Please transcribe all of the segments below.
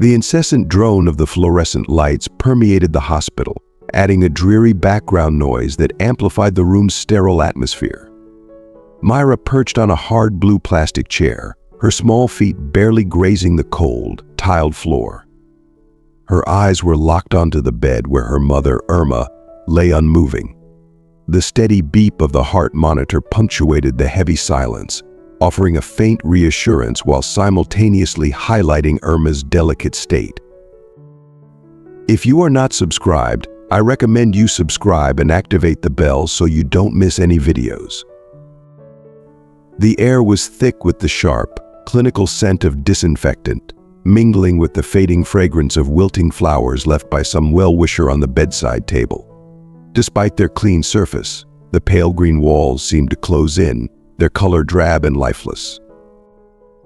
The incessant drone of the fluorescent lights permeated the hospital, adding a dreary background noise that amplified the room's sterile atmosphere. Myra perched on a hard blue plastic chair, her small feet barely grazing the cold, tiled floor. Her eyes were locked onto the bed where her mother, Irma, lay unmoving. The steady beep of the heart monitor punctuated the heavy silence, offering a faint reassurance while simultaneously highlighting Irma's delicate state. If you are not subscribed, I recommend you subscribe and activate the bell so you don't miss any videos. The air was thick with the sharp, clinical scent of disinfectant, mingling with the fading fragrance of wilting flowers left by some well-wisher on the bedside table. Despite their clean surface, the pale green walls seemed to close in, their color drab and lifeless.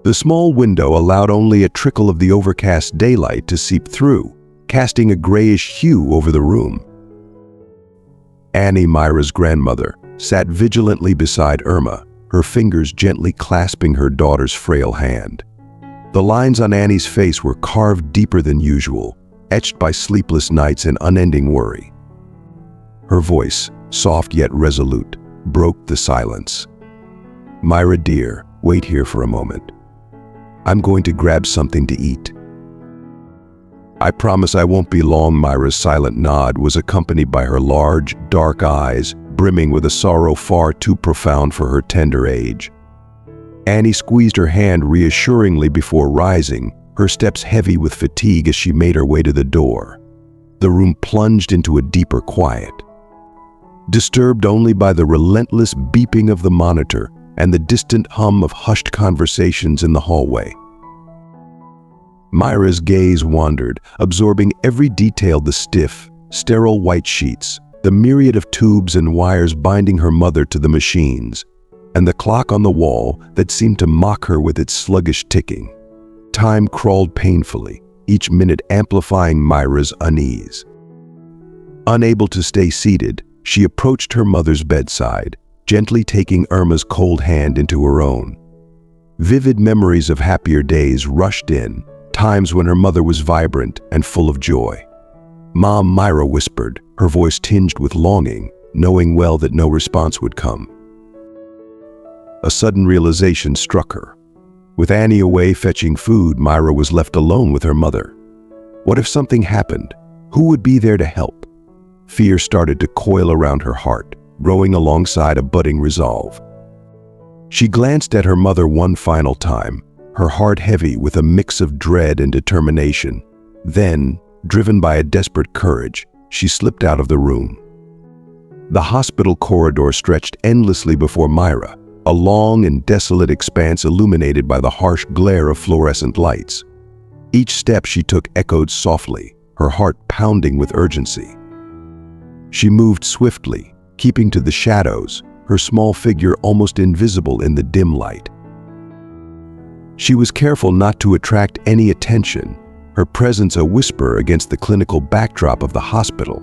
The small window allowed only a trickle of the overcast daylight to seep through, casting a grayish hue over the room. Annie, Myra's grandmother, sat vigilantly beside Irma, her fingers gently clasping her daughter's frail hand. The lines on Annie's face were carved deeper than usual, etched by sleepless nights and unending worry. Her voice, soft yet resolute, broke the silence. "Myra dear, wait here for a moment. I'm going to grab something to eat." "I promise I won't be long." Myra's silent nod was accompanied by her large, dark eyes, brimming with a sorrow far too profound for her tender age. Annie squeezed her hand reassuringly before rising, her steps heavy with fatigue as she made her way to the door. The room plunged into a deeper quiet, disturbed only by the relentless beeping of the monitor and the distant hum of hushed conversations in the hallway. Myra's gaze wandered, absorbing every detail: the stiff, sterile white sheets, the myriad of tubes and wires binding her mother to the machines, and the clock on the wall that seemed to mock her with its sluggish ticking. Time crawled painfully, each minute amplifying Myra's unease. Unable to stay seated, she approached her mother's bedside, gently taking Irma's cold hand into her own. Vivid memories of happier days rushed in, times when her mother was vibrant and full of joy. "Mom," Myra whispered, her voice tinged with longing, knowing well that no response would come. A sudden realization struck her. With Annie away fetching food, Myra was left alone with her mother. What if something happened? Who would be there to help? Fear started to coil around her heart, growing alongside a budding resolve. She glanced at her mother one final time, her heart heavy with a mix of dread and determination. Then, driven by a desperate courage, she slipped out of the room. The hospital corridor stretched endlessly before Myra, a long and desolate expanse illuminated by the harsh glare of fluorescent lights. Each step she took echoed softly, her heart pounding with urgency. She moved swiftly, keeping to the shadows, her small figure almost invisible in the dim light. She was careful not to attract any attention, her presence a whisper against the clinical backdrop of the hospital.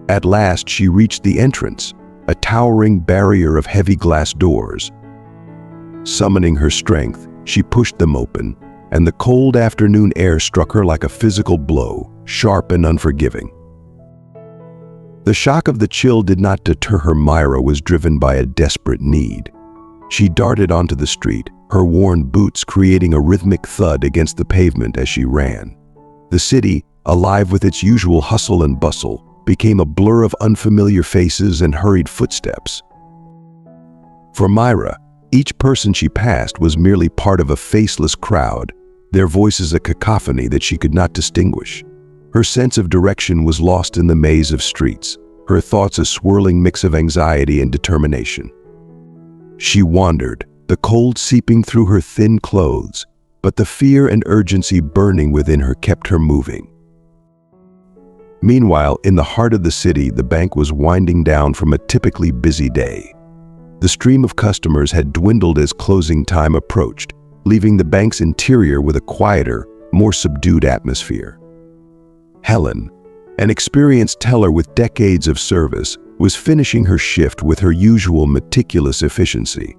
At last she reached the entrance, a towering barrier of heavy glass doors. Summoning her strength, she pushed them open, and the cold afternoon air struck her like a physical blow, sharp and unforgiving. The shock of the chill did not deter her. Myra was driven by a desperate need. She darted onto the street, her worn boots creating a rhythmic thud against the pavement as she ran. The city, alive with its usual hustle and bustle, became a blur of unfamiliar faces and hurried footsteps. For Myra, each person she passed was merely part of a faceless crowd, their voices a cacophony that she could not distinguish. Her sense of direction was lost in the maze of streets, her thoughts a swirling mix of anxiety and determination. She wandered, the cold seeping through her thin clothes, but the fear and urgency burning within her kept her moving. Meanwhile, in the heart of the city, the bank was winding down from a typically busy day. The stream of customers had dwindled as closing time approached, leaving the bank's interior with a quieter, more subdued atmosphere. Helen, an experienced teller with decades of service, was finishing her shift with her usual meticulous efficiency.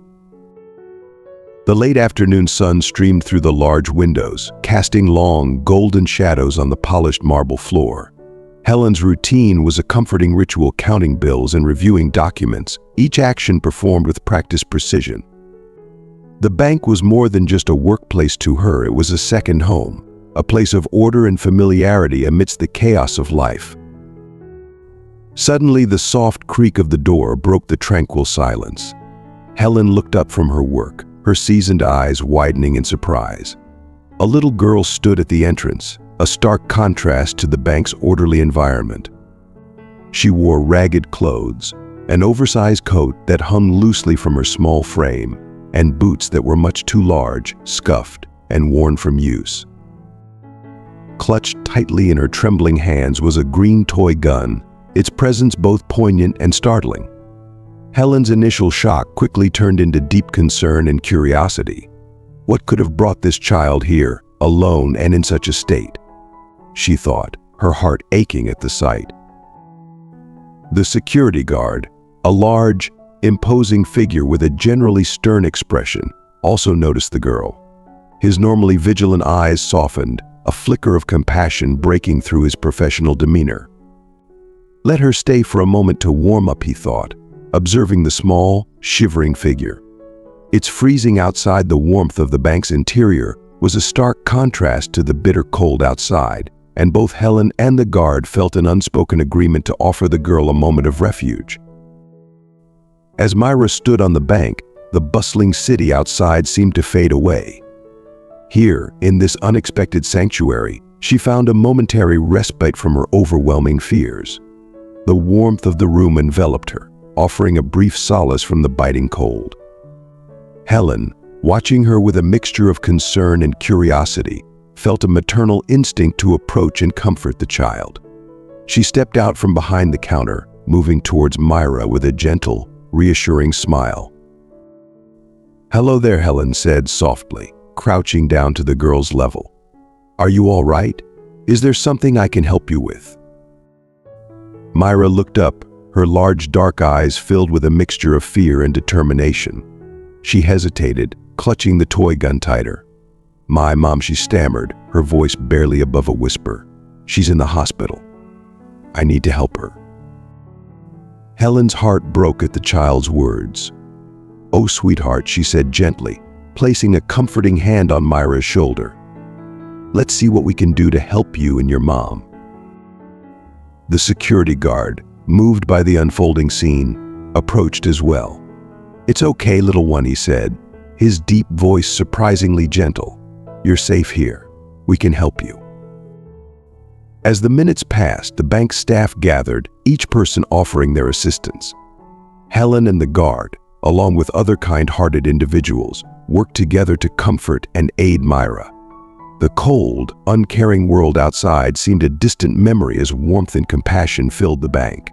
The late afternoon sun streamed through the large windows, casting long, golden shadows on the polished marble floor. Helen's routine was a comforting ritual, counting bills and reviewing documents, each action performed with practiced precision. The bank was more than just a workplace to her, it was a second home, a place of order and familiarity amidst the chaos of life. Suddenly, the soft creak of the door broke the tranquil silence. Helen looked up from her work, her seasoned eyes widening in surprise. A little girl stood at the entrance, a stark contrast to the bank's orderly environment. She wore ragged clothes, an oversized coat that hung loosely from her small frame, and boots that were much too large, scuffed, and worn from use. Clutched tightly in her trembling hands was a green toy gun, its presence both poignant and startling. Helen's initial shock quickly turned into deep concern and curiosity. What could have brought this child here, alone and in such a state? She thought, her heart aching at the sight. The security guard, a large, imposing figure with a generally stern expression, also noticed the girl. His normally vigilant eyes softened, a flicker of compassion breaking through his professional demeanor. Let her stay for a moment to warm up, he thought, observing the small, shivering figure. Its freezing outside, the warmth of the bank's interior was a stark contrast to the bitter cold outside, and both Helen and the guard felt an unspoken agreement to offer the girl a moment of refuge. As Myra stood on the bank, the bustling city outside seemed to fade away. Here, in this unexpected sanctuary, she found a momentary respite from her overwhelming fears. The warmth of the room enveloped her, offering a brief solace from the biting cold. Helen, watching her with a mixture of concern and curiosity, felt a maternal instinct to approach and comfort the child. She stepped out from behind the counter, moving towards Myra with a gentle, reassuring smile. "Hello there," Helen said softly, crouching down to the girl's level. "Are you all right? Is there something I can help you with?" Myra looked up, her large dark eyes filled with a mixture of fear and determination. She hesitated, clutching the toy gun tighter. "My mom," she stammered, her voice barely above a whisper. "She's in the hospital. I need to help her." Helen's heart broke at the child's words. "Oh, sweetheart," she said gently, placing a comforting hand on Myra's shoulder. "Let's see what we can do to help you and your mom." The security guard, moved by the unfolding scene, approached as well. "It's okay, little one," he said, his deep voice surprisingly gentle. "You're safe here. We can help you." As the minutes passed, the bank staff gathered, each person offering their assistance. Helen and the guard, along with other kind-hearted individuals, worked together to comfort and aid Myra. The cold, uncaring world outside seemed a distant memory as warmth and compassion filled the bank.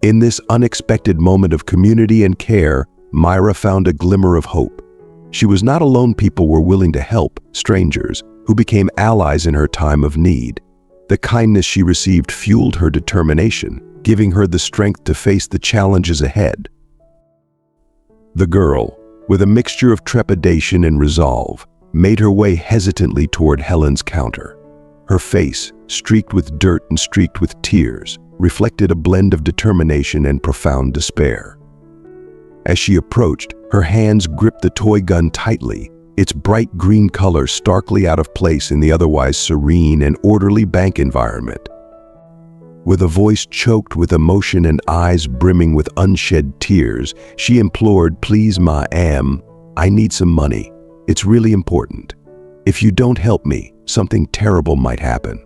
In this unexpected moment of community and care, Myra found a glimmer of hope. She was not alone. People were willing to help, strangers, who became allies in her time of need. The kindness she received fueled her determination, giving her the strength to face the challenges ahead. The girl, with a mixture of trepidation and resolve, made her way hesitantly toward Helen's counter. Her face, streaked with dirt and streaked with tears, reflected a blend of determination and profound despair. As she approached, her hands gripped the toy gun tightly, its bright green color starkly out of place in the otherwise serene and orderly bank environment. With a voice choked with emotion and eyes brimming with unshed tears, she implored, "Please, I need some money. It's really important. If you don't help me, something terrible might happen."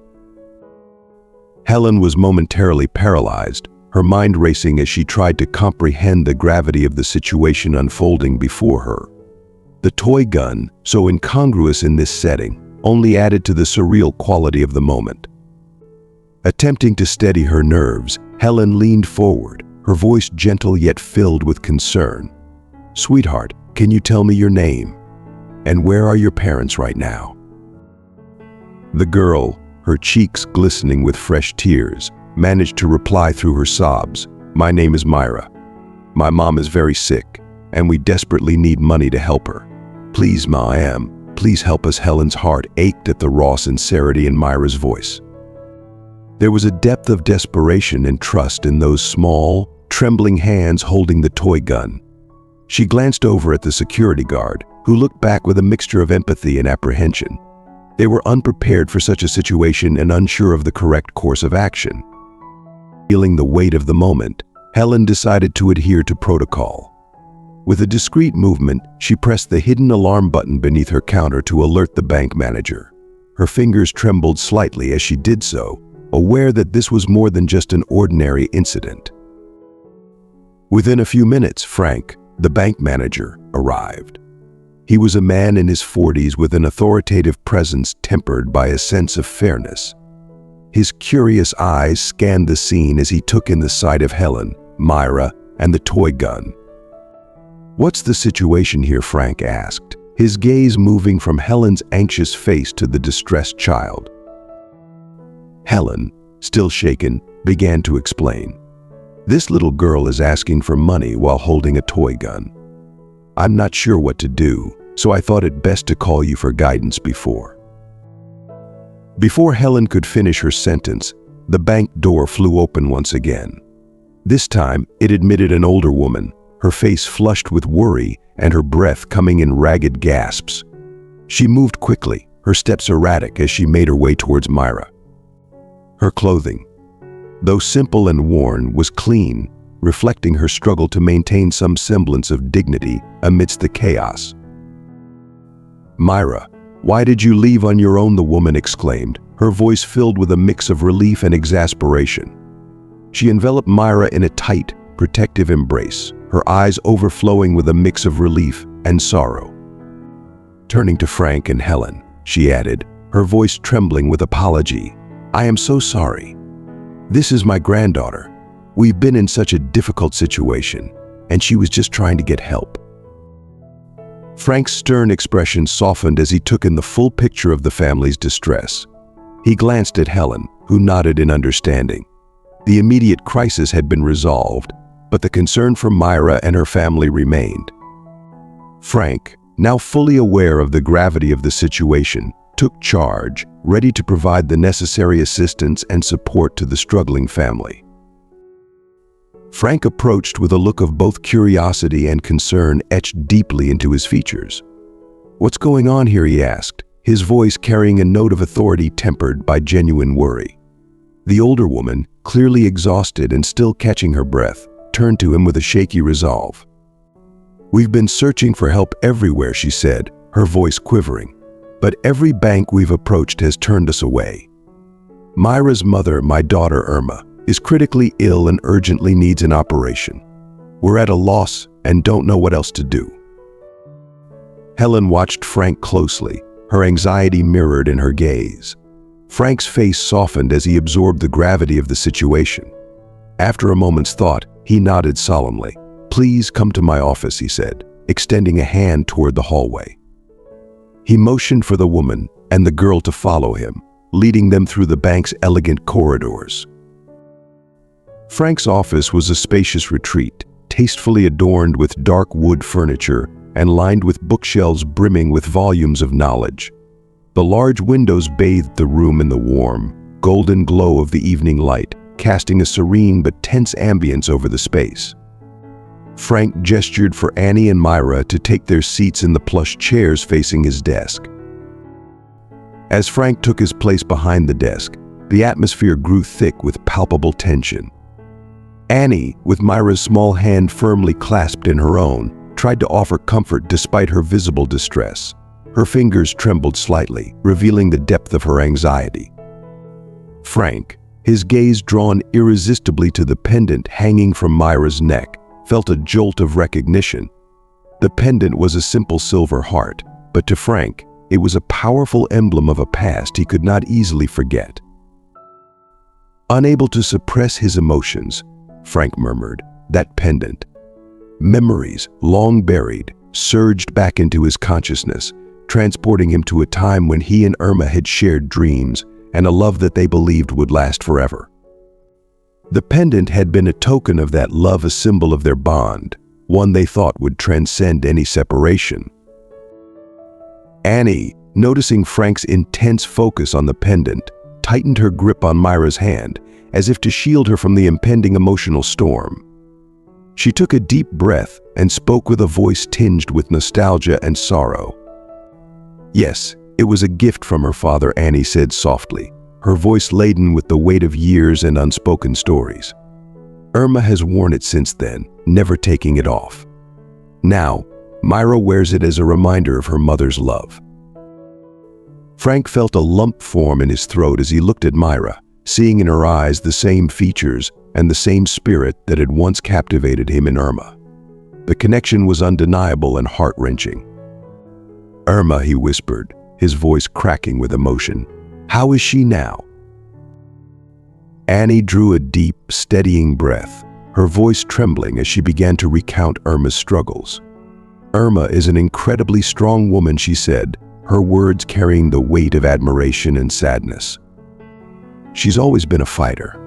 Helen was momentarily paralyzed, her mind racing as she tried to comprehend the gravity of the situation unfolding before her. The toy gun, so incongruous in this setting, only added to the surreal quality of the moment. Attempting to steady her nerves, Helen leaned forward, her voice gentle yet filled with concern. "Sweetheart, can you tell me your name? And where are your parents right now?" The girl, her cheeks glistening with fresh tears, managed to reply through her sobs, "My name is Myra. My mom is very sick, and we desperately need money to help her. Please, please help us." Helen's heart ached at the raw sincerity in Myra's voice. There was a depth of desperation and trust in those small, trembling hands holding the toy gun. She glanced over at the security guard, who looked back with a mixture of empathy and apprehension. They were unprepared for such a situation and unsure of the correct course of action. Feeling the weight of the moment, Helen decided to adhere to protocol. With a discreet movement, she pressed the hidden alarm button beneath her counter to alert the bank manager. Her fingers trembled slightly as she did so, aware that this was more than just an ordinary incident. Within a few minutes, Frank, the bank manager, arrived. He was a man in his 40s with an authoritative presence tempered by a sense of fairness. His curious eyes scanned the scene as he took in the sight of Helen, Myra, and the toy gun. "What's the situation here?" Frank asked, his gaze moving from Helen's anxious face to the distressed child. Helen, still shaken, began to explain. "This little girl is asking for money while holding a toy gun. I'm not sure what to do, so I thought it best to call you for guidance before." Before Helen could finish her sentence, the bank door flew open once again. This time, it admitted an older woman, her face flushed with worry and her breath coming in ragged gasps. She moved quickly, her steps erratic as she made her way towards Myra. Her clothing, though simple and worn, was clean, reflecting her struggle to maintain some semblance of dignity amidst the chaos. "Myra, why did you leave on your own?" the woman exclaimed, her voice filled with a mix of relief and exasperation. She enveloped Myra in a tight, protective embrace, her eyes overflowing with a mix of relief and sorrow. Turning to Frank and Helen, she added, her voice trembling with apology, "I am so sorry. This is my granddaughter. We've been in such a difficult situation, and she was just trying to get help." Frank's stern expression softened as he took in the full picture of the family's distress. He glanced at Helen, who nodded in understanding. The immediate crisis had been resolved, but the concern for Myra and her family remained. Frank, now fully aware of the gravity of the situation, took charge, ready to provide the necessary assistance and support to the struggling family. Frank approached with a look of both curiosity and concern etched deeply into his features. "What's going on here?" he asked, his voice carrying a note of authority tempered by genuine worry. The older woman, clearly exhausted and still catching her breath, turned to him with a shaky resolve. "We've been searching for help everywhere," she said, her voice quivering. "But every bank we've approached has turned us away. Myra's mother, my daughter Irma, is critically ill and urgently needs an operation. We're at a loss and don't know what else to do." Helen watched Frank closely, her anxiety mirrored in her gaze. Frank's face softened as he absorbed the gravity of the situation. After a moment's thought, he nodded solemnly. "Please come to my office," he said, extending a hand toward the hallway. He motioned for the woman and the girl to follow him, leading them through the bank's elegant corridors. Frank's office was a spacious retreat, tastefully adorned with dark wood furniture and lined with bookshelves brimming with volumes of knowledge. The large windows bathed the room in the warm, golden glow of the evening light, casting a serene but tense ambience over the space. Frank gestured for Annie and Myra to take their seats in the plush chairs facing his desk. As Frank took his place behind the desk, the atmosphere grew thick with palpable tension. Annie, with Myra's small hand firmly clasped in her own, tried to offer comfort despite her visible distress. Her fingers trembled slightly, revealing the depth of her anxiety. Frank, his gaze drawn irresistibly to the pendant hanging from Myra's neck, felt a jolt of recognition. The pendant was a simple silver heart, but to Frank, it was a powerful emblem of a past he could not easily forget. Unable to suppress his emotions, Frank murmured, "That pendant." Memories, long buried, surged back into his consciousness, transporting him to a time when he and Irma had shared dreams and a love that they believed would last forever. The pendant had been a token of that love, a symbol of their bond, one they thought would transcend any separation. Annie, noticing Frank's intense focus on the pendant, tightened her grip on Myra's hand, as if to shield her from the impending emotional storm. She took a deep breath and spoke with a voice tinged with nostalgia and sorrow. "Yes, it was a gift from her father," Annie said softly, her voice laden with the weight of years and unspoken stories. "Irma has worn it since then, never taking it off. Now, Myra wears it as a reminder of her mother's love." Frank felt a lump form in his throat as he looked at Myra, seeing in her eyes the same features and the same spirit that had once captivated him in Irma. The connection was undeniable and heart-wrenching. "Irma," he whispered, his voice cracking with emotion. "How is she now?" Annie drew a deep, steadying breath, her voice trembling as she began to recount Irma's struggles. "Irma is an incredibly strong woman," she said, her words carrying the weight of admiration and sadness. "She's always been a fighter.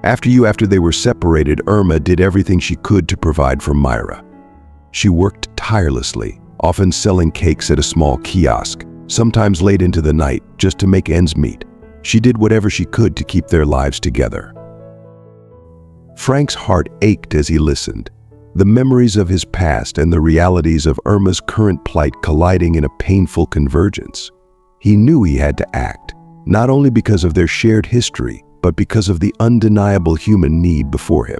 After they were separated, Irma did everything she could to provide for Myra. She worked tirelessly, often selling cakes at a small kiosk, sometimes late into the night, just to make ends meet. She did whatever she could to keep their lives together." Frank's heart ached as he listened, the memories of his past and the realities of Irma's current plight colliding in a painful convergence. He knew he had to act, not only because of their shared history, but because of the undeniable human need before him.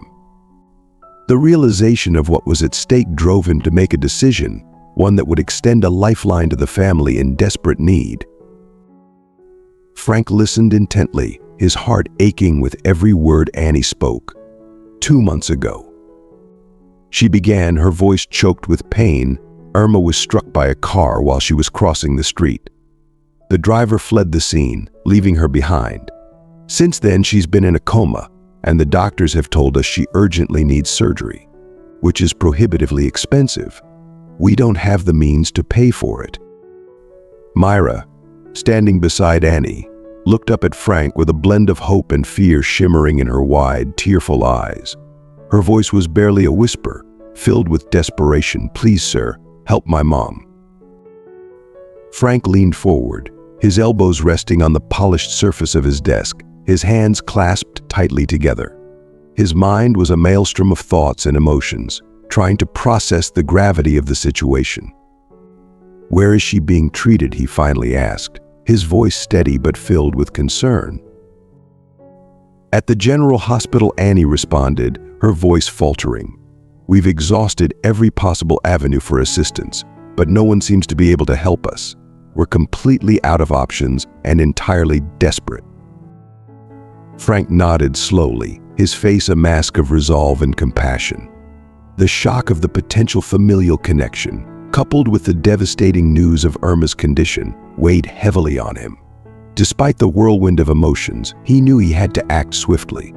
The realization of what was at stake drove him to make a decision, one that would extend a lifeline to the family in desperate need. Frank listened intently, his heart aching with every word Annie spoke. 2 months ago. She began, her voice choked with pain. Irma was struck by a car while she was crossing the street. The driver fled the scene, leaving her behind. Since then, she's been in a coma, and the doctors have told us she urgently needs surgery, which is prohibitively expensive. We don't have the means to pay for it. Myra, standing beside Annie, looked up at Frank with a blend of hope and fear shimmering in her wide, tearful eyes. Her voice was barely a whisper, filled with desperation. "Please, sir, help my mom." Frank leaned forward, his elbows resting on the polished surface of his desk, his hands clasped tightly together. His mind was a maelstrom of thoughts and emotions, trying to process the gravity of the situation. "Where is she being treated?" he finally asked, his voice steady but filled with concern. "At the General Hospital," Annie responded, her voice faltering. "We've exhausted every possible avenue for assistance, but no one seems to be able to help us. We're completely out of options and entirely desperate." Frank nodded slowly, his face a mask of resolve and compassion. The shock of the potential familial connection, coupled with the devastating news of Irma's condition, weighed heavily on him. Despite the whirlwind of emotions, he knew he had to act swiftly.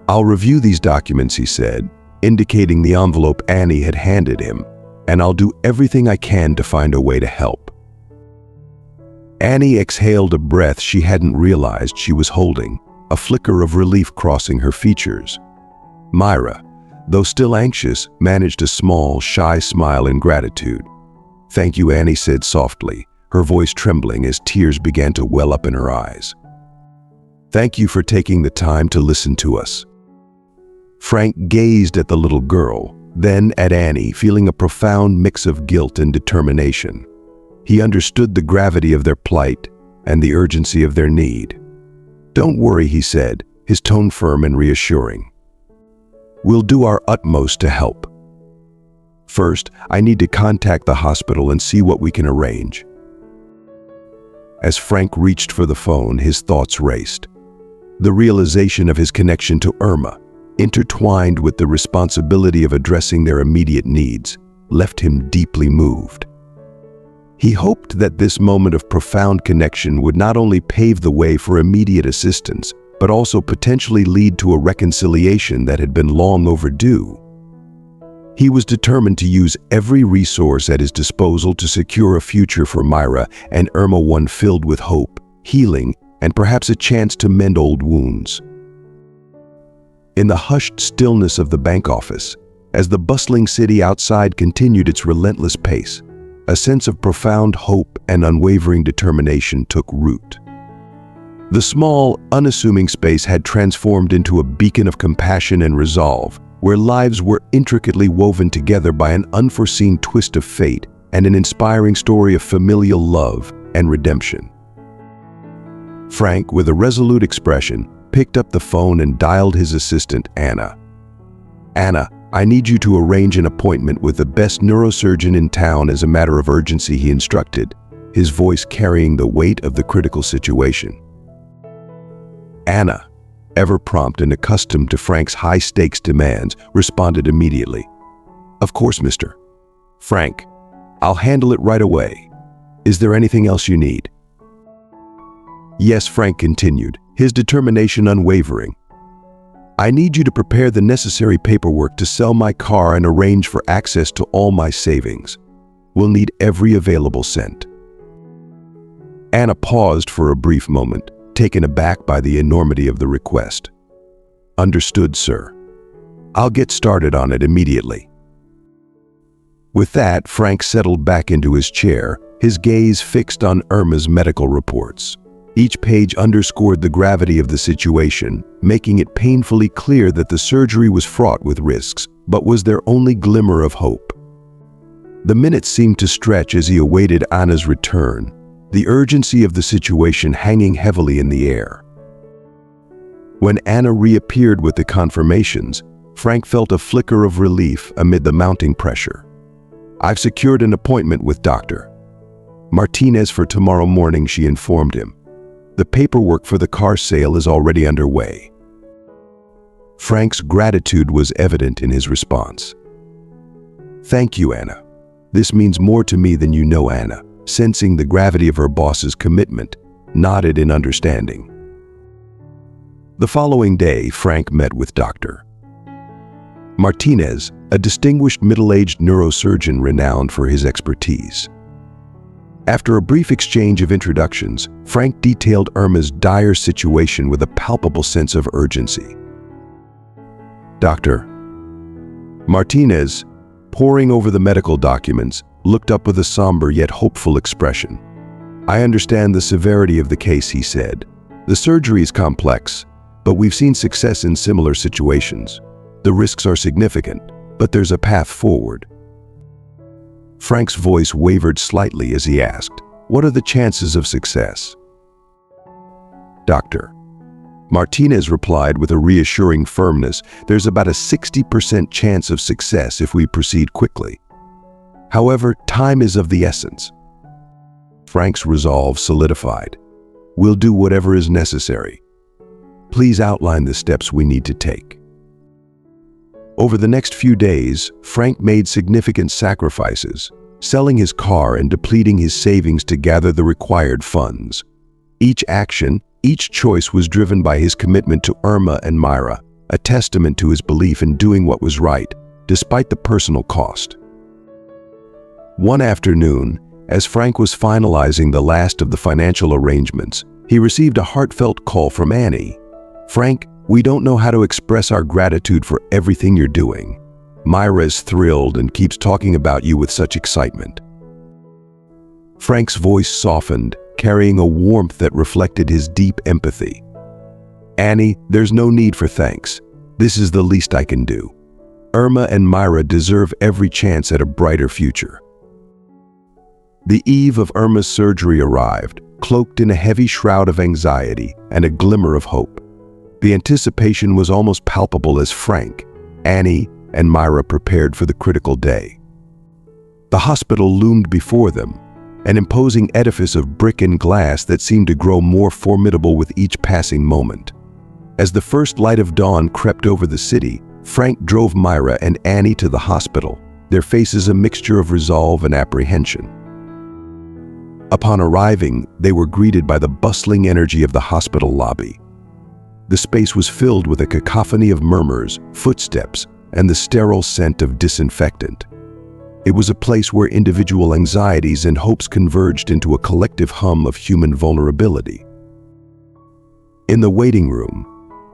"I'll review these documents," he said, indicating the envelope Annie had handed him, "and I'll do everything I can to find a way to help." Annie exhaled a breath she hadn't realized she was holding, a flicker of relief crossing her features. Myra, though still anxious, managed a small, shy smile in gratitude. "Thank you," Annie said softly, her voice trembling as tears began to well up in her eyes. "Thank you for taking the time to listen to us." Frank gazed at the little girl, then at Annie, feeling a profound mix of guilt and determination. He understood the gravity of their plight and the urgency of their need. "Don't worry," he said, his tone firm and reassuring. "We'll do our utmost to help. First, I need to contact the hospital and see what we can arrange." As Frank reached for the phone, his thoughts raced. The realization of his connection to Irma, intertwined with the responsibility of addressing their immediate needs, left him deeply moved. He hoped that this moment of profound connection would not only pave the way for immediate assistance, but also potentially lead to a reconciliation that had been long overdue. He was determined to use every resource at his disposal to secure a future for Myra and Irma, one filled with hope, healing, and perhaps a chance to mend old wounds. In the hushed stillness of the bank office, As the bustling city outside continued its relentless pace, a sense of profound hope and unwavering determination took root. The small, unassuming space had transformed into a beacon of compassion and resolve, where lives were intricately woven together by an unforeseen twist of fate and an inspiring story of familial love and redemption. Frank, with a resolute expression, picked up the phone and dialed his assistant, Anna. "Anna, I need you to arrange an appointment with the best neurosurgeon in town as a matter of urgency," he instructed, his voice carrying the weight of the critical situation. Anna, ever prompt and accustomed to Frank's high-stakes demands, responded immediately. "Of course, Mr. Frank. I'll handle it right away. Is there anything else you need?" "Yes," Frank continued, his determination unwavering. "I need you to prepare the necessary paperwork to sell my car and arrange for access to all my savings. We'll need every available cent." Anna paused for a brief moment, taken aback by the enormity of the request. "Understood, sir. I'll get started on it immediately." With that, Frank settled back into his chair, his gaze fixed on Irma's medical reports. Each page underscored the gravity of the situation, making it painfully clear that the surgery was fraught with risks, but was their only glimmer of hope. The minutes seemed to stretch as he awaited Anna's return, the urgency of the situation hanging heavily in the air. When Anna reappeared with the confirmations, Frank felt a flicker of relief amid the mounting pressure. "I've secured an appointment with Dr. Martinez for tomorrow morning," she informed him. "The paperwork for the car sale is already underway." Frank's gratitude was evident in his response. "Thank you, Anna. This means more to me than you know." Anna, sensing the gravity of her boss's commitment, nodded in understanding. The following day, Frank met with Dr. Martinez, a distinguished middle-aged neurosurgeon renowned for his expertise. After a brief exchange of introductions, Frank detailed Irma's dire situation with a palpable sense of urgency. Dr. Martinez, poring over the medical documents, looked up with a somber yet hopeful expression. "I understand the severity of the case," he said. "The surgery is complex, but we've seen success in similar situations. The risks are significant, but there's a path forward." Frank's voice wavered slightly as he asked, "What are the chances of success?" Dr. Martinez replied with a reassuring firmness, "There's about a 60% chance of success if we proceed quickly. However, time is of the essence." Frank's resolve solidified. "We'll do whatever is necessary. Please outline the steps we need to take." Over the next few days, Frank made significant sacrifices, selling his car and depleting his savings to gather the required funds. Each action, each choice was driven by his commitment to Irma and Myra, a testament to his belief in doing what was right, despite the personal cost. One afternoon, as Frank was finalizing the last of the financial arrangements, he received a heartfelt call from Annie. "Frank, we don't know how to express our gratitude for everything you're doing. Myra is thrilled and keeps talking about you with such excitement." Frank's voice softened, carrying a warmth that reflected his deep empathy. "Annie, there's no need for thanks. This is the least I can do. Irma and Myra deserve every chance at a brighter future." The eve of Irma's surgery arrived, cloaked in a heavy shroud of anxiety and a glimmer of hope. The anticipation was almost palpable as Frank, Annie, and Myra prepared for the critical day. The hospital loomed before them, an imposing edifice of brick and glass that seemed to grow more formidable with each passing moment. As the first light of dawn crept over the city, Frank drove Myra and Annie to the hospital, their faces a mixture of resolve and apprehension. Upon arriving, they were greeted by the bustling energy of the hospital lobby. The space was filled with a cacophony of murmurs, footsteps, and the sterile scent of disinfectant. It was a place where individual anxieties and hopes converged into a collective hum of human vulnerability. In the waiting room,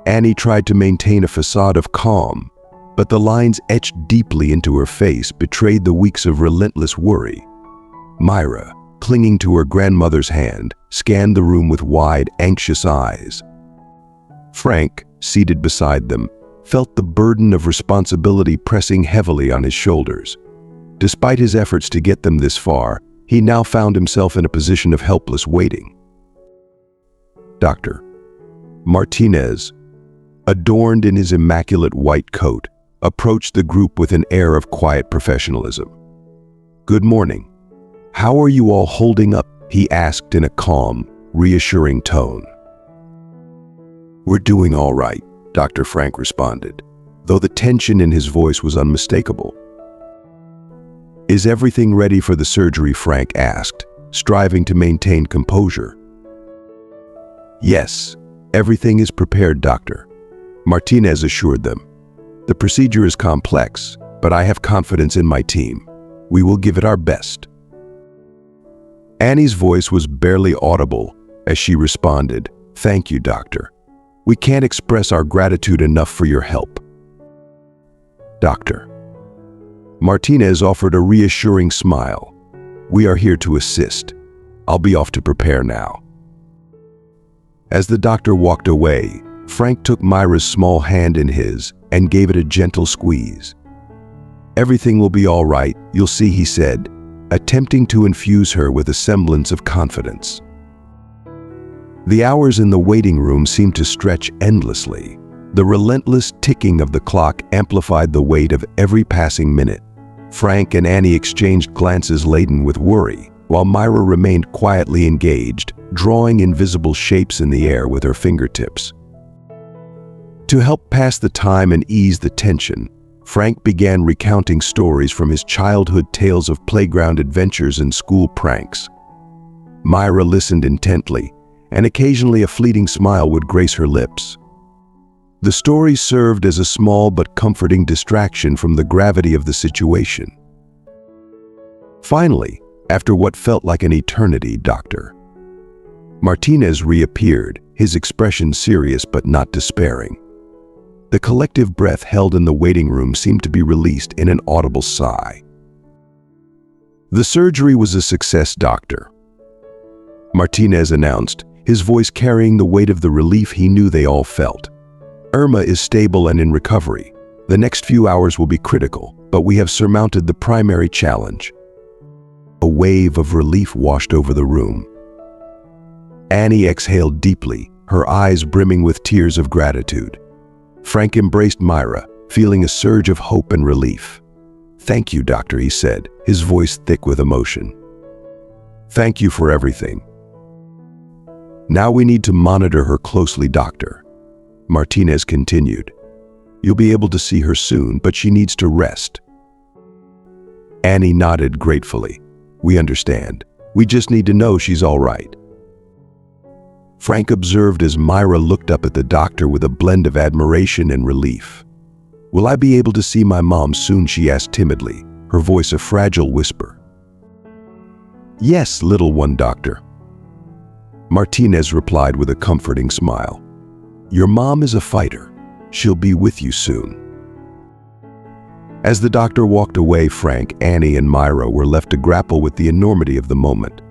Annie tried to maintain a facade of calm, but the lines etched deeply into her face betrayed the weeks of relentless worry. Myra, clinging to her grandmother's hand, scanned the room with wide, anxious eyes. Frank, seated beside them, felt the burden of responsibility pressing heavily on his shoulders. Despite his efforts to get them this far, he now found himself in a position of helpless waiting. Dr. Martinez, adorned in his immaculate white coat, approached the group with an air of quiet professionalism. "Good morning. How are you all holding up?" he asked in a calm, reassuring tone. "We're doing all right," Dr. Frank responded, though the tension in his voice was unmistakable. "Is everything ready for the surgery?" Frank asked, striving to maintain composure. "Yes, everything is prepared, Doctor," Martinez assured them. "The procedure is complex, but I have confidence in my team. We will give it our best." Annie's voice was barely audible as she responded, "Thank you, Doctor. We can't express our gratitude enough for your help." "Doctor." Martinez offered a reassuring smile. "We are here to assist. I'll be off to prepare now." As the doctor walked away, Frank took Myra's small hand in his and gave it a gentle squeeze. "Everything will be all right, you'll see," he said, attempting to infuse her with a semblance of confidence. The hours in the waiting room seemed to stretch endlessly. The relentless ticking of the clock amplified the weight of every passing minute. Frank and Annie exchanged glances laden with worry, while Myra remained quietly engaged, drawing invisible shapes in the air with her fingertips. To help pass the time and ease the tension, Frank began recounting stories from his childhood, tales of playground adventures and school pranks. Myra listened intently, and occasionally a fleeting smile would grace her lips. The stories served as a small but comforting distraction from the gravity of the situation. Finally, after what felt like an eternity, Dr. Martinez reappeared, his expression serious but not despairing. The collective breath held in the waiting room seemed to be released in an audible sigh. "The surgery was a success, Doctor," Martinez announced, his voice carrying the weight of the relief he knew they all felt. "Irma is stable and in recovery. The next few hours will be critical, but we have surmounted the primary challenge." A wave of relief washed over the room. Annie exhaled deeply, her eyes brimming with tears of gratitude. Frank embraced Myra, feeling a surge of hope and relief. "Thank you, Doctor," he said, his voice thick with emotion. "Thank you for everything. Now we need to monitor her closely, Doctor," Martinez continued. "You'll be able to see her soon, but she needs to rest." Annie nodded gratefully. "We understand. We just need to know she's all right." Frank observed as Myra looked up at the doctor with a blend of admiration and relief. "Will I be able to see my mom soon?" she asked timidly, her voice a fragile whisper. "Yes, little one, Doctor," Martinez replied with a comforting smile. "Your mom is a fighter. She'll be with you soon." As the doctor walked away, Frank, Annie, and Myra were left to grapple with the enormity of the moment.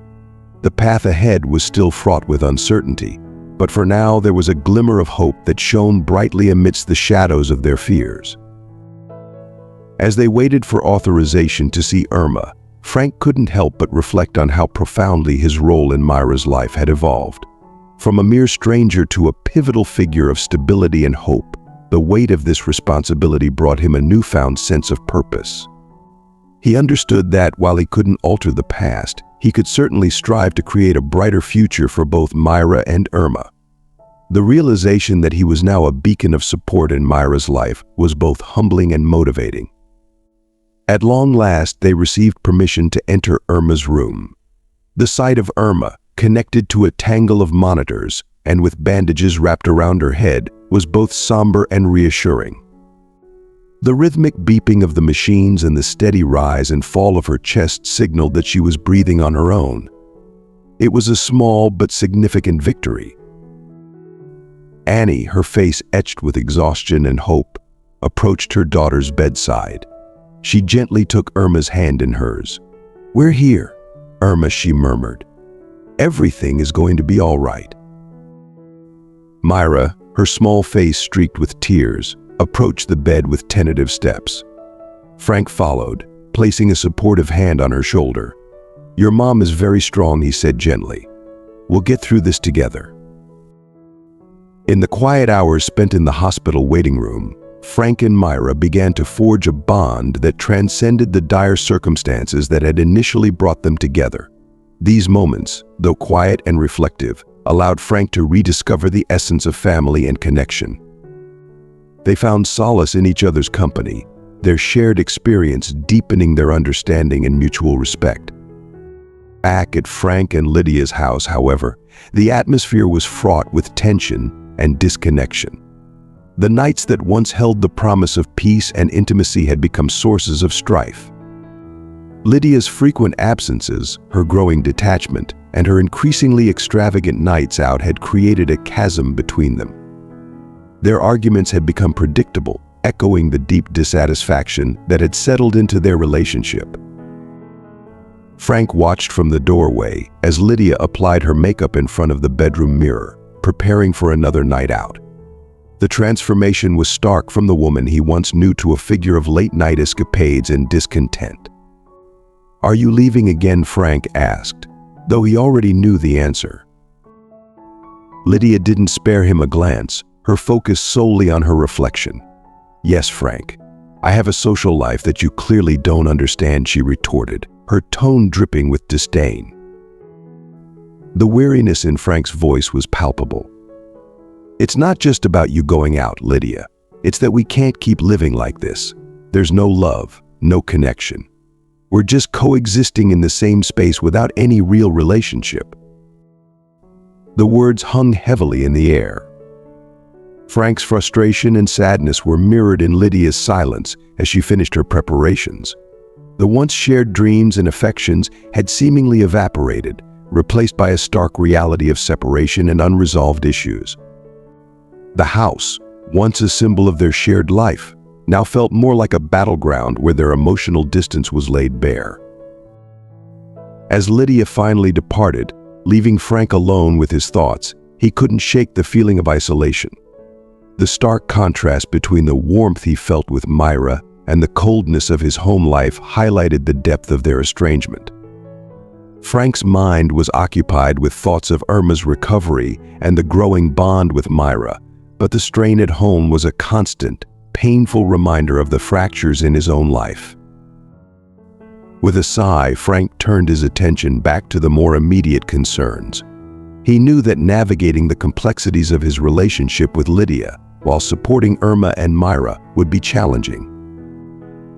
The path ahead was still fraught with uncertainty, but for now there was a glimmer of hope that shone brightly amidst the shadows of their fears. As they waited for authorization to see Irma, Frank couldn't help but reflect on how profoundly his role in Myra's life had evolved. From a mere stranger to a pivotal figure of stability and hope, the weight of this responsibility brought him a newfound sense of purpose. He understood that, while he couldn't alter the past, he could certainly strive to create a brighter future for both Myra and Irma. The realization that he was now a beacon of support in Myra's life was both humbling and motivating. At long last, they received permission to enter Irma's room. The sight of Irma, connected to a tangle of monitors and with bandages wrapped around her head, was both somber and reassuring. The rhythmic beeping of the machines and the steady rise and fall of her chest signaled that she was breathing on her own. It was a small but significant victory. Annie, her face etched with exhaustion and hope, approached her daughter's bedside. She gently took Irma's hand in hers. "We're here, Irma," she murmured. "Everything is going to be all right." Myra, her small face streaked with tears, approached the bed with tentative steps. Frank followed, placing a supportive hand on her shoulder. "Your mom is very strong," he said gently. "We'll get through this together." In the quiet hours spent in the hospital waiting room, Frank and Myra began to forge a bond that transcended the dire circumstances that had initially brought them together. These moments, though quiet and reflective, allowed Frank to rediscover the essence of family and connection. They found solace in each other's company, their shared experience deepening their understanding and mutual respect. Back at Frank and Lydia's house, however, the atmosphere was fraught with tension and disconnection. The nights that once held the promise of peace and intimacy had become sources of strife. Lydia's frequent absences, her growing detachment, and her increasingly extravagant nights out had created a chasm between them. Their arguments had become predictable, echoing the deep dissatisfaction that had settled into their relationship. Frank watched from the doorway as Lydia applied her makeup in front of the bedroom mirror, preparing for another night out. The transformation was stark from the woman he once knew to a figure of late-night escapades and discontent. "Are you leaving again?" Frank asked, though he already knew the answer. Lydia didn't spare him a glance, her focus solely on her reflection. "Yes, Frank. I have a social life that you clearly don't understand," she retorted, her tone dripping with disdain. The weariness in Frank's voice was palpable. "It's not just about you going out, Lydia. It's that we can't keep living like this. There's no love, no connection. We're just coexisting in the same space without any real relationship." The words hung heavily in the air. Frank's frustration and sadness were mirrored in Lydia's silence as she finished her preparations. The once shared dreams and affections had seemingly evaporated, replaced by a stark reality of separation and unresolved issues. The house, once a symbol of their shared life, now felt more like a battleground where their emotional distance was laid bare. As Lydia finally departed, leaving Frank alone with his thoughts, he couldn't shake the feeling of isolation. The stark contrast between the warmth he felt with Myra and the coldness of his home life highlighted the depth of their estrangement. Frank's mind was occupied with thoughts of Irma's recovery and the growing bond with Myra, but the strain at home was a constant, painful reminder of the fractures in his own life. With a sigh, Frank turned his attention back to the more immediate concerns. He knew that navigating the complexities of his relationship with Lydia while supporting Irma and Myra would be challenging.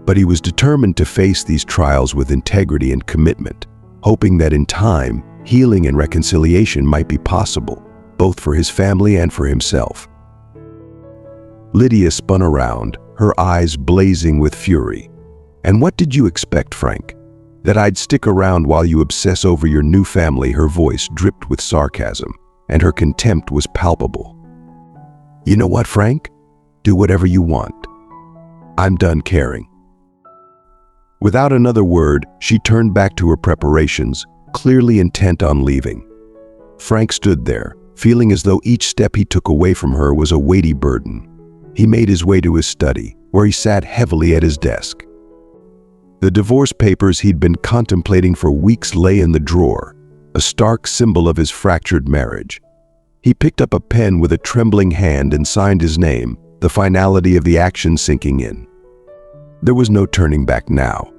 But he was determined to face these trials with integrity and commitment, hoping that in time, healing and reconciliation might be possible, both for his family and for himself. Lydia spun around, her eyes blazing with fury. "And what did you expect, Frank? That I'd stick around while you obsess over your new family?" Her voice dripped with sarcasm, and her contempt was palpable. "You know what, Frank? Do whatever you want. I'm done caring." Without another word, she turned back to her preparations, clearly intent on leaving. Frank stood there, feeling as though each step he took away from her was a weighty burden. He made his way to his study, where he sat heavily at his desk. The divorce papers he'd been contemplating for weeks lay in the drawer, a stark symbol of his fractured marriage. He picked up a pen with a trembling hand and signed his name, the finality of the action sinking in. There was no turning back now.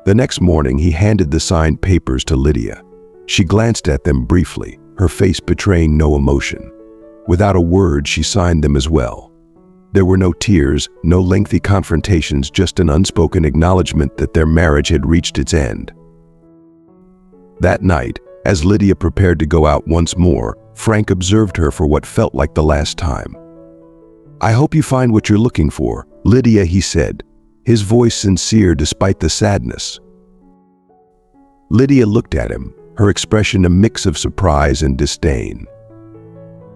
The next morning, he handed the signed papers to Lydia. She glanced at them briefly, her face betraying no emotion. Without a word, she signed them as well. There were no tears, no lengthy confrontations, just an unspoken acknowledgement that their marriage had reached its end. That night, as Lydia prepared to go out once more, Frank observed her for what felt like the last time. "I hope you find what you're looking for, Lydia," he said, his voice sincere despite the sadness. Lydia looked at him, her expression a mix of surprise and disdain.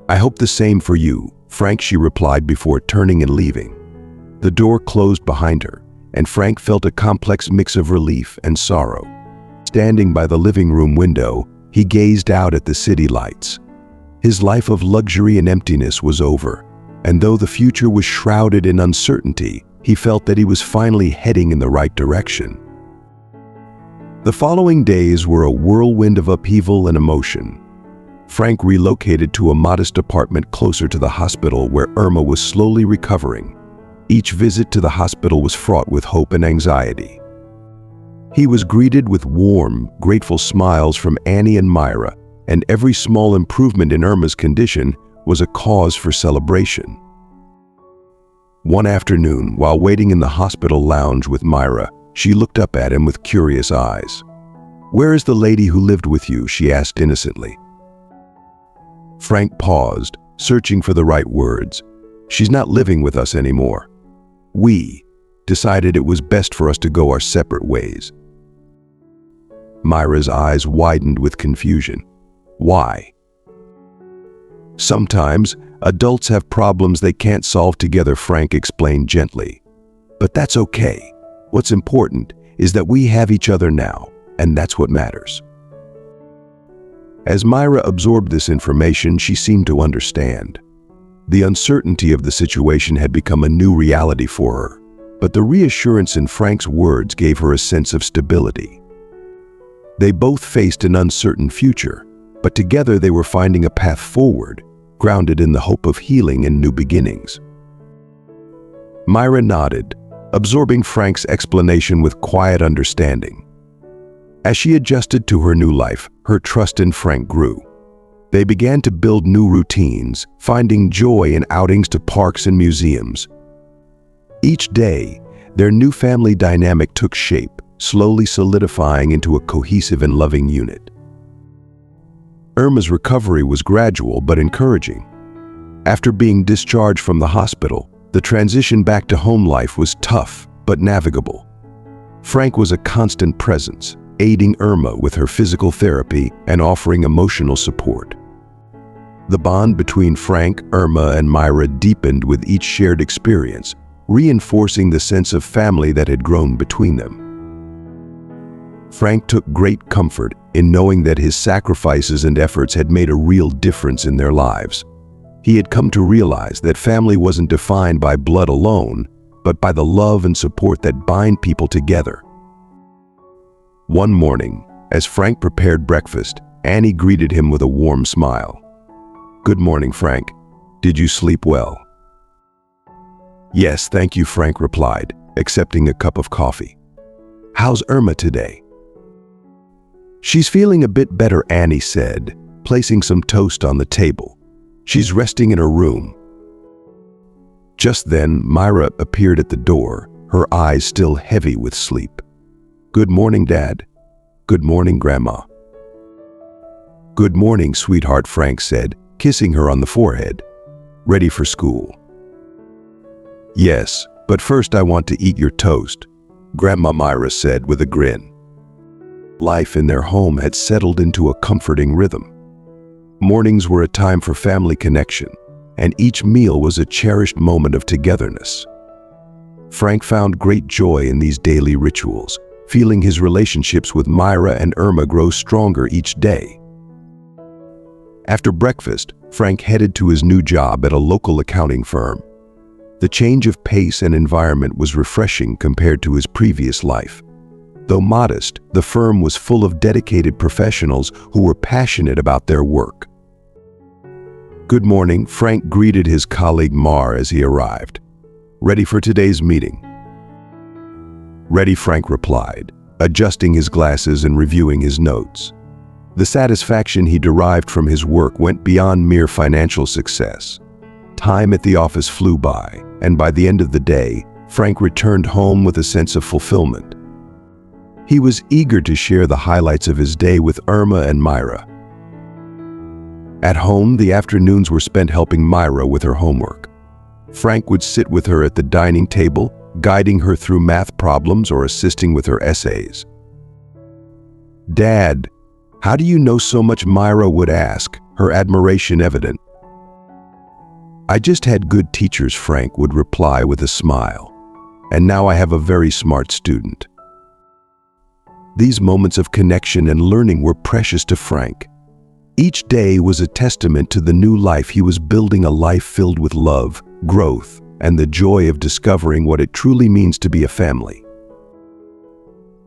"I hope the same for you," Frank, she replied before turning and leaving. The door closed behind her, and Frank felt a complex mix of relief and sorrow. Standing by the living room window, he gazed out at the city lights. His life of luxury and emptiness was over, and though the future was shrouded in uncertainty, he felt that he was finally heading in the right direction. The following days were a whirlwind of upheaval and emotion. Frank relocated to a modest apartment closer to the hospital where Irma was slowly recovering. Each visit to the hospital was fraught with hope and anxiety. He was greeted with warm, grateful smiles from Annie and Myra, and every small improvement in Irma's condition was a cause for celebration. One afternoon, while waiting in the hospital lounge with Myra, she looked up at him with curious eyes. "Where is the lady who lived with you?" she asked innocently. Frank paused, searching for the right words. "She's not living with us anymore. We decided it was best for us to go our separate ways." Myra's eyes widened with confusion. "Why?" "Sometimes adults have problems they can't solve together," Frank explained gently. "But that's okay. What's important is that we have each other now, and that's what matters." As Myra absorbed this information, she seemed to understand. The uncertainty of the situation had become a new reality for her, but the reassurance in Frank's words gave her a sense of stability. They both faced an uncertain future, but together they were finding a path forward, grounded in the hope of healing and new beginnings. Myra nodded, absorbing Frank's explanation with quiet understanding. As she adjusted to her new life, her trust in Frank grew. They began to build new routines, finding joy in outings to parks and museums. Each day, their new family dynamic took shape, slowly solidifying into a cohesive and loving unit. Irma's recovery was gradual but encouraging. After being discharged from the hospital, the transition back to home life was tough but navigable. Frank was a constant presence, aiding Irma with her physical therapy and offering emotional support. The bond between Frank, Irma, and Myra deepened with each shared experience, reinforcing the sense of family that had grown between them. Frank took great comfort in knowing that his sacrifices and efforts had made a real difference in their lives. He had come to realize that family wasn't defined by blood alone, but by the love and support that bind people together. One morning, as Frank prepared breakfast, Annie greeted him with a warm smile. "Good morning, Frank. Did you sleep well?" "Yes, thank you," Frank replied, accepting a cup of coffee. "How's Irma today?" "She's feeling a bit better," Annie said, placing some toast on the table. "She's resting in her room." Just then, Myra appeared at the door, her eyes still heavy with sleep. "Good morning, Dad." "Good morning, Grandma." "Good morning, sweetheart," Frank said, kissing her on the forehead. "Ready for school?" "Yes, but first I want to eat your toast," Grandma Myra said with a grin. Life in their home had settled into a comforting rhythm. Mornings were a time for family connection, and each meal was a cherished moment of togetherness. Frank found great joy in these daily rituals, feeling his relationships with Myra and Irma grow stronger each day. After breakfast, Frank headed to his new job at a local accounting firm. The change of pace and environment was refreshing compared to his previous life. Though modest, the firm was full of dedicated professionals who were passionate about their work. "Good morning," Frank greeted his colleague Mar as he arrived. "Ready for today's meeting?" "Ready," Frank replied, adjusting his glasses and reviewing his notes. The satisfaction he derived from his work went beyond mere financial success. Time at the office flew by, and by the end of the day, Frank returned home with a sense of fulfillment. He was eager to share the highlights of his day with Irma and Myra. At home, the afternoons were spent helping Myra with her homework. Frank would sit with her at the dining table, guiding her through math problems or assisting with her essays. "Dad, how do you know so much?" Myra would ask, her admiration evident. "I just had good teachers," Frank would reply with a smile. "And now I have a very smart student." These moments of connection and learning were precious to Frank. Each day was a testament to the new life he was building, a life filled with love, growth, and the joy of discovering what it truly means to be a family.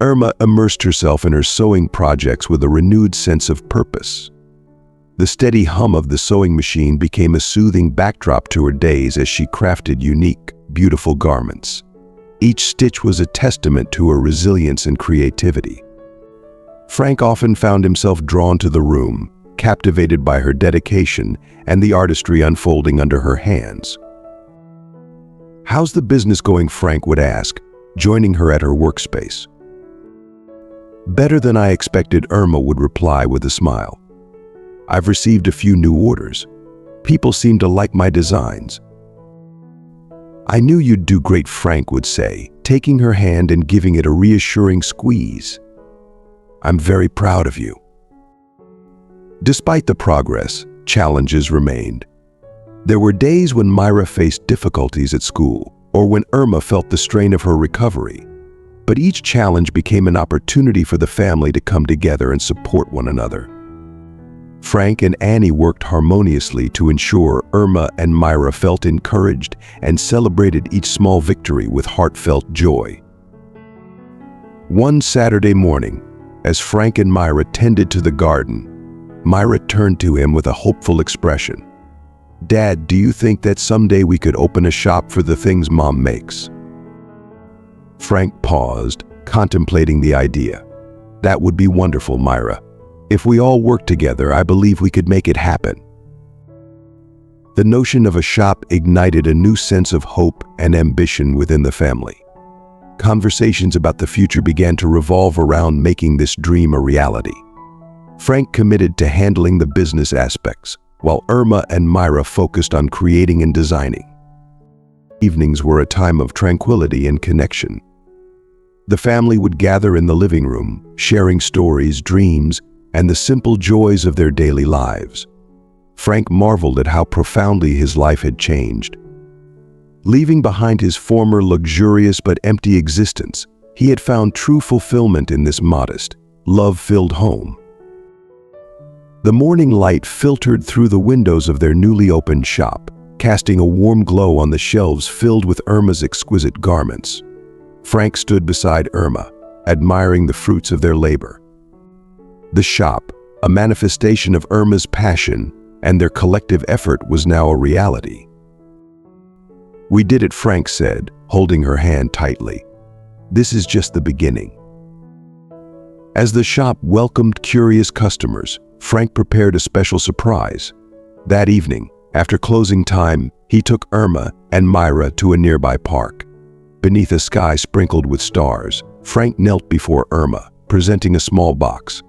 Irma immersed herself in her sewing projects with a renewed sense of purpose. The steady hum of the sewing machine became a soothing backdrop to her days as she crafted unique, beautiful garments. Each stitch was a testament to her resilience and creativity. Frank often found himself drawn to the room, captivated by her dedication and the artistry unfolding under her hands. "How's the business going?" Frank would ask, joining her at her workspace. "Better than I expected," Irma would reply with a smile. "I've received a few new orders. People seem to like my designs." "I knew you'd do great," Frank would say, taking her hand and giving it a reassuring squeeze. "I'm very proud of you." Despite the progress, challenges remained. There were days when Myra faced difficulties at school, or when Irma felt the strain of her recovery. But each challenge became an opportunity for the family to come together and support one another. Frank and Annie worked harmoniously to ensure Irma and Myra felt encouraged and celebrated each small victory with heartfelt joy. One Saturday morning, as Frank and Myra tended to the garden, Myra turned to him with a hopeful expression. "Dad, do you think that someday we could open a shop for the things Mom makes?" Frank paused, contemplating the idea. "That would be wonderful, Myra. If we all work together, I believe we could make it happen." The notion of a shop ignited a new sense of hope and ambition within the family. Conversations about the future began to revolve around making this dream a reality. Frank committed to handling the business aspects, while Irma and Myra focused on creating and designing. Evenings were a time of tranquility and connection. The family would gather in the living room, sharing stories, dreams, and the simple joys of their daily lives. Frank marveled at how profoundly his life had changed. Leaving behind his former luxurious but empty existence, he had found true fulfillment in this modest, love-filled home. The morning light filtered through the windows of their newly opened shop, casting a warm glow on the shelves filled with Irma's exquisite garments. Frank stood beside Irma, admiring the fruits of their labor. The shop, a manifestation of Irma's passion and their collective effort, was now a reality. "We did it," Frank said, holding her hand tightly. "This is just the beginning." As the shop welcomed curious customers, Frank prepared a special surprise. That evening, after closing time, he took Irma and Myra to a nearby park. Beneath a sky sprinkled with stars, Frank knelt before Irma, presenting a small box.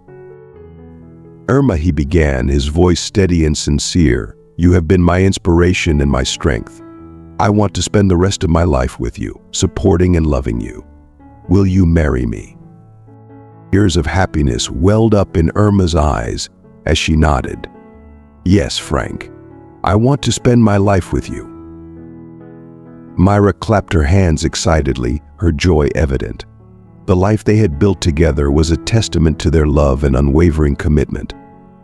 "Irma," he began, his voice steady and sincere, "you have been my inspiration and my strength. I want to spend the rest of my life with you, supporting and loving you. Will you marry me?" Tears of happiness welled up in Irma's eyes as she nodded. "Yes, Frank. I want to spend my life with you." Myra clapped her hands excitedly, her joy evident. The life they had built together was a testament to their love and unwavering commitment.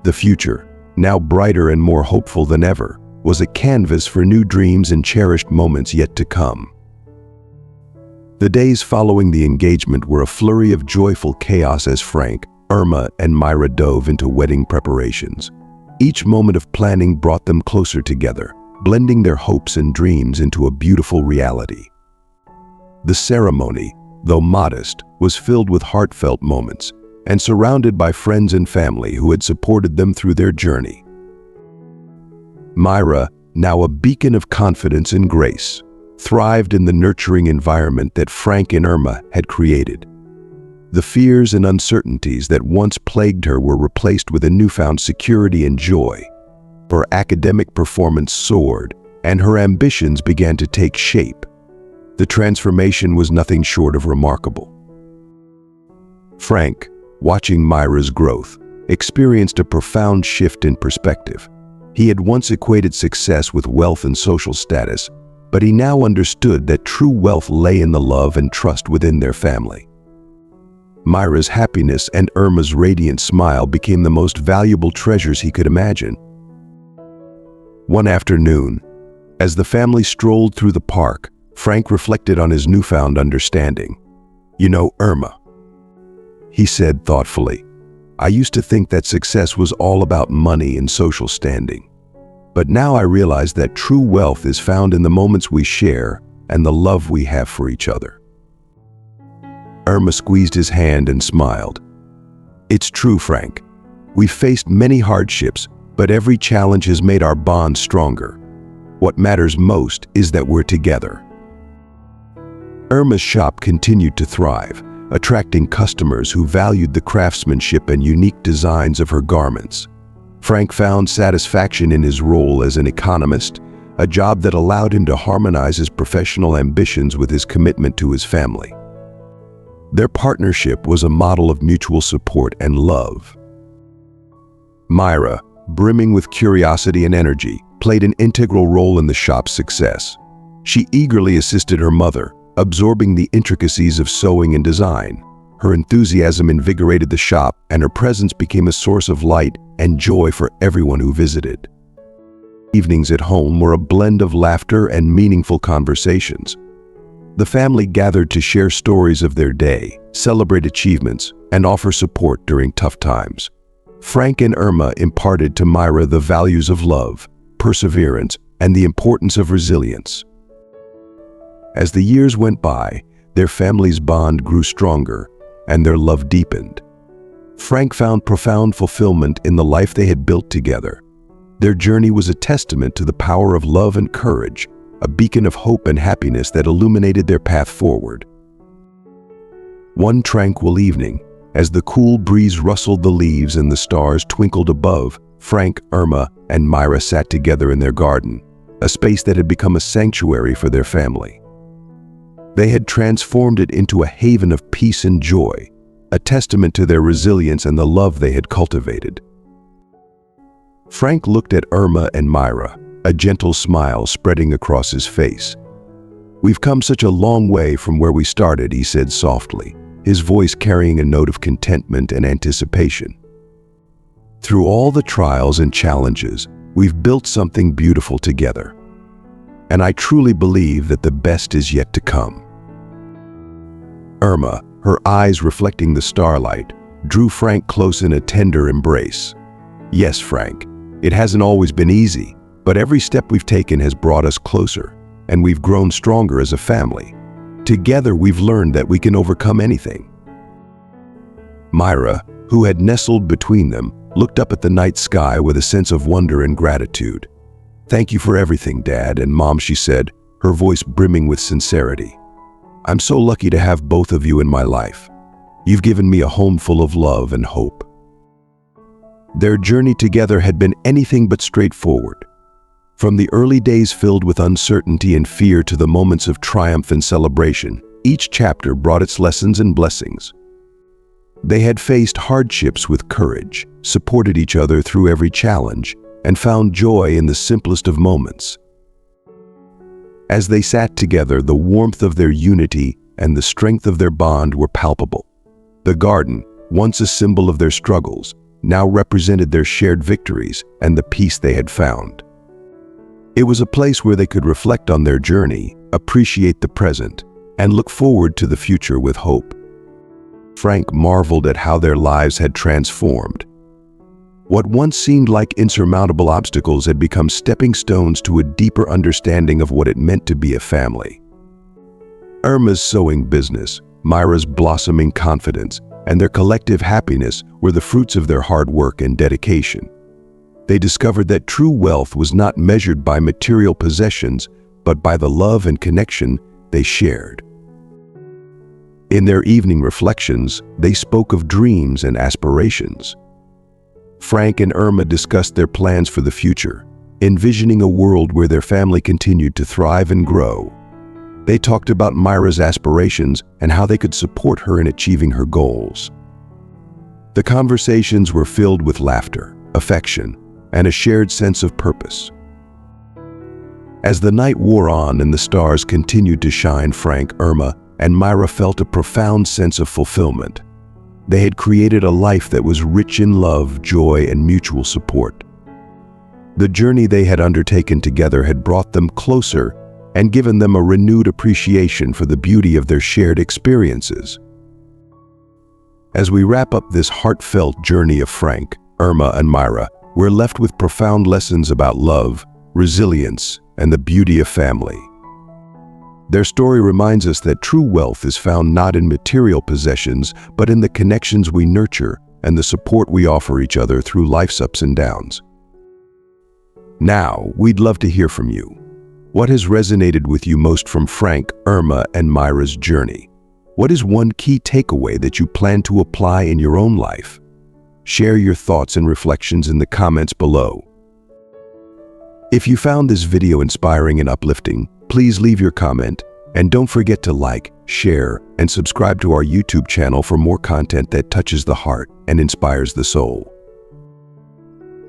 The future, now brighter and more hopeful than ever, was a canvas for new dreams and cherished moments yet to come. The days following the engagement were a flurry of joyful chaos as Frank, Irma, and Myra dove into wedding preparations. Each moment of planning brought them closer together, blending their hopes and dreams into a beautiful reality. The ceremony, though modest, was filled with heartfelt moments and surrounded by friends and family who had supported them through their journey. Myra, now a beacon of confidence and grace, thrived in the nurturing environment that Frank and Irma had created. The fears and uncertainties that once plagued her were replaced with a newfound security and joy. Her academic performance soared, and her ambitions began to take shape. The transformation was nothing short of remarkable. Frank, watching Myra's growth, experienced a profound shift in perspective. He had once equated success with wealth and social status, but he now understood that true wealth lay in the love and trust within their family. Myra's happiness and Irma's radiant smile became the most valuable treasures he could imagine. One afternoon, as the family strolled through the park, Frank reflected on his newfound understanding. "You know, Irma," he said thoughtfully, "I used to think that success was all about money and social standing. But now I realize that true wealth is found in the moments we share and the love we have for each other." Irma squeezed his hand and smiled. "It's true, Frank. We've faced many hardships, but every challenge has made our bond stronger. What matters most is that we're together." Irma's shop continued to thrive, attracting customers who valued the craftsmanship and unique designs of her garments. Frank found satisfaction in his role as an economist, a job that allowed him to harmonize his professional ambitions with his commitment to his family. Their partnership was a model of mutual support and love. Myra, brimming with curiosity and energy, played an integral role in the shop's success. She eagerly assisted her mother, absorbing the intricacies of sewing and design. Her enthusiasm invigorated the shop, and her presence became a source of light and joy for everyone who visited. Evenings at home were a blend of laughter and meaningful conversations. The family gathered to share stories of their day, celebrate achievements, and offer support during tough times. Frank and Irma imparted to Myra the values of love, perseverance, and the importance of resilience. As the years went by, their family's bond grew stronger, and their love deepened. Frank found profound fulfillment in the life they had built together. Their journey was a testament to the power of love and courage, a beacon of hope and happiness that illuminated their path forward. One tranquil evening, as the cool breeze rustled the leaves and the stars twinkled above, Frank, Irma, and Myra sat together in their garden, a space that had become a sanctuary for their family. They had transformed it into a haven of peace and joy, a testament to their resilience and the love they had cultivated. Frank looked at Irma and Myra, a gentle smile spreading across his face. "We've come such a long way from where we started," he said softly, his voice carrying a note of contentment and anticipation. "Through all the trials and challenges, we've built something beautiful together. And I truly believe that the best is yet to come." Irma, her eyes reflecting the starlight, drew Frank close in a tender embrace. "Yes, Frank, it hasn't always been easy, but every step we've taken has brought us closer, and we've grown stronger as a family. Together we've learned that we can overcome anything." Myra, who had nestled between them, looked up at the night sky with a sense of wonder and gratitude. "Thank you for everything, Dad and Mom," she said, her voice brimming with sincerity. "I'm so lucky to have both of you in my life. You've given me a home full of love and hope." Their journey together had been anything but straightforward. From the early days filled with uncertainty and fear to the moments of triumph and celebration, each chapter brought its lessons and blessings. They had faced hardships with courage, supported each other through every challenge, and found joy in the simplest of moments. As they sat together, the warmth of their unity and the strength of their bond were palpable. The garden, once a symbol of their struggles, now represented their shared victories and the peace they had found. It was a place where they could reflect on their journey, appreciate the present, and look forward to the future with hope. Frank marveled at how their lives had transformed. What once seemed like insurmountable obstacles had become stepping stones to a deeper understanding of what it meant to be a family. Irma's sewing business, Myra's blossoming confidence, and their collective happiness were the fruits of their hard work and dedication. They discovered that true wealth was not measured by material possessions, but by the love and connection they shared. In their evening reflections, they spoke of dreams and aspirations. Frank and Irma discussed their plans for the future, envisioning a world where their family continued to thrive and grow. They talked about Myra's aspirations and how they could support her in achieving her goals. The conversations were filled with laughter, affection, and a shared sense of purpose. As the night wore on and the stars continued to shine, Frank, Irma, and Myra felt a profound sense of fulfillment. They had created a life that was rich in love, joy, and mutual support. The journey they had undertaken together had brought them closer and given them a renewed appreciation for the beauty of their shared experiences. As we wrap up this heartfelt journey of Frank, Irma, and Myra, we're left with profound lessons about love, resilience, and the beauty of family. Their story reminds us that true wealth is found not in material possessions, but in the connections we nurture and the support we offer each other through life's ups and downs. Now, we'd love to hear from you. What has resonated with you most from Frank, Irma, and Myra's journey? What is one key takeaway that you plan to apply in your own life? Share your thoughts and reflections in the comments below. If you found this video inspiring and uplifting, please leave your comment, and don't forget to like, share, and subscribe to our YouTube channel for more content that touches the heart and inspires the soul.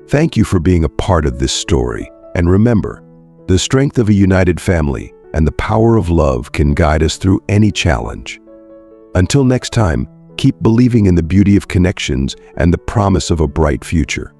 Thank you for being a part of this story, and remember, the strength of a united family and the power of love can guide us through any challenge. Until next time, keep believing in the beauty of connections and the promise of a bright future.